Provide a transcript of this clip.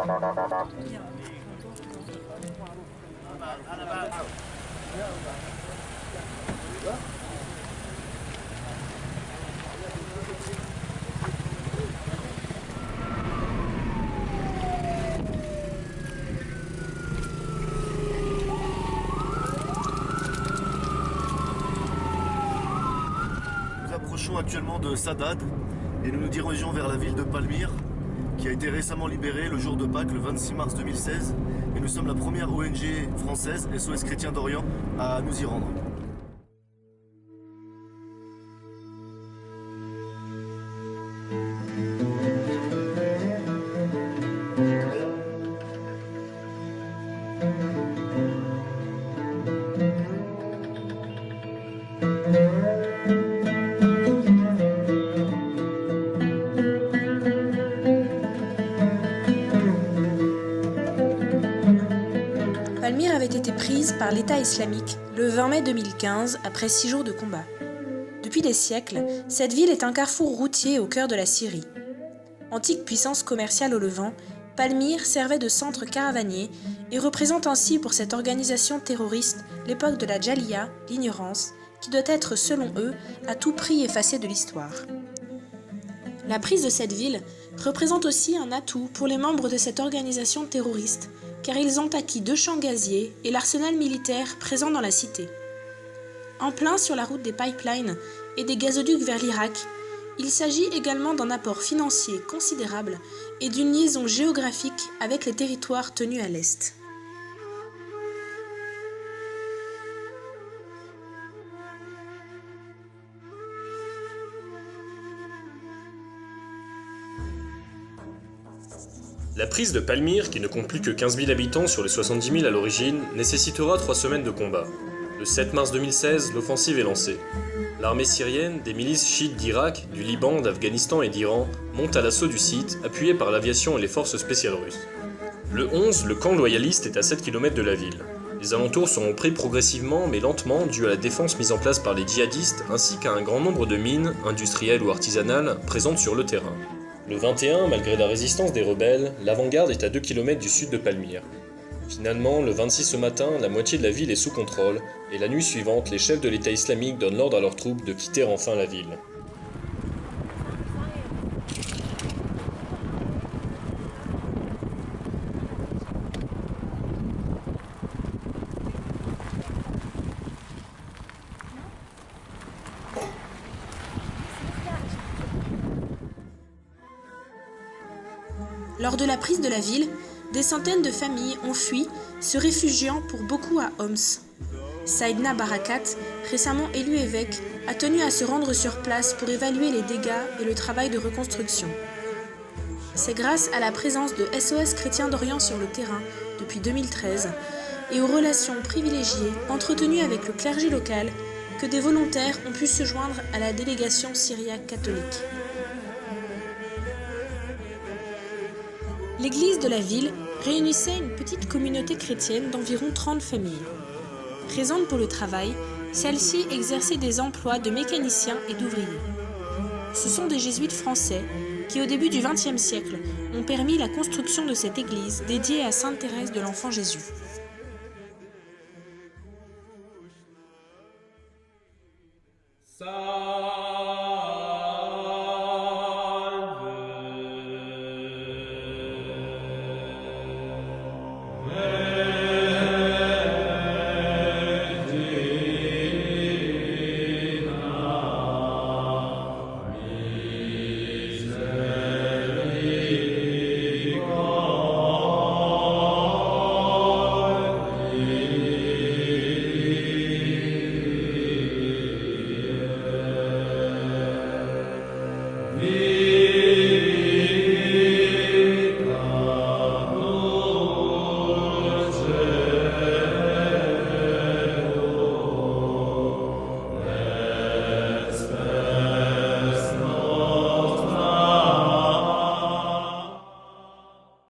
Nous approchons actuellement de Saadad et nous nous dirigeons vers la ville de Palmyre qui a été récemment libérée le jour de Pâques, le 26 mars 2016. Et nous sommes la première ONG française, SOS Chrétien d'Orient, à nous y rendre. Palmyre avait été prise par l'État islamique le 20 mai 2015 après 6 jours de combat. Depuis des siècles, cette ville est un carrefour routier au cœur de la Syrie. Antique puissance commerciale au Levant, Palmyre servait de centre caravanier et représente ainsi pour cette organisation terroriste l'époque de la Djaliya, l'ignorance, qui doit être, selon eux, à tout prix effacée de l'histoire. La prise de cette ville représente aussi un atout pour les membres de cette organisation terroriste, car ils ont acquis 2 champs gaziers et l'arsenal militaire présent dans la cité. En plein sur la route des pipelines et des gazoducs vers l'Irak, il s'agit également d'un apport financier considérable et d'une liaison géographique avec les territoires tenus à l'Est. La prise de Palmyre, qui ne compte plus que 15 000 habitants sur les 70 000 à l'origine, nécessitera 3 semaines de combat. Le 7 mars 2016, l'offensive est lancée. L'armée syrienne, des milices chiites d'Irak, du Liban, d'Afghanistan et d'Iran monte à l'assaut du site, appuyée par l'aviation et les forces spéciales russes. Le 11, le camp loyaliste est à 7 km de la ville. Les alentours seront pris progressivement mais lentement dû à la défense mise en place par les djihadistes ainsi qu'à un grand nombre de mines, industrielles ou artisanales, présentes sur le terrain. Le 21, malgré la résistance des rebelles, l'avant-garde est à 2 km du sud de Palmyre. Finalement, le 26 au matin, la moitié de la ville est sous contrôle, et la nuit suivante, les chefs de l'État islamique donnent l'ordre à leurs troupes de quitter enfin la ville. Lors de la prise de la ville, des centaines de familles ont fui, se réfugiant pour beaucoup à Homs. Saïdna Barakat, récemment élu évêque, a tenu à se rendre sur place pour évaluer les dégâts et le travail de reconstruction. C'est grâce à la présence de SOS Chrétien d'Orient sur le terrain depuis 2013 et aux relations privilégiées entretenues avec le clergé local que des volontaires ont pu se joindre à la délégation syriaque catholique. L'église de la ville réunissait une petite communauté chrétienne d'environ 30 familles. Présente pour le travail, celle-ci exerçait des emplois de mécaniciens et d'ouvriers. Ce sont des jésuites français qui, au début du XXe siècle, ont permis la construction de cette église dédiée à Sainte Thérèse de l'Enfant Jésus. Ça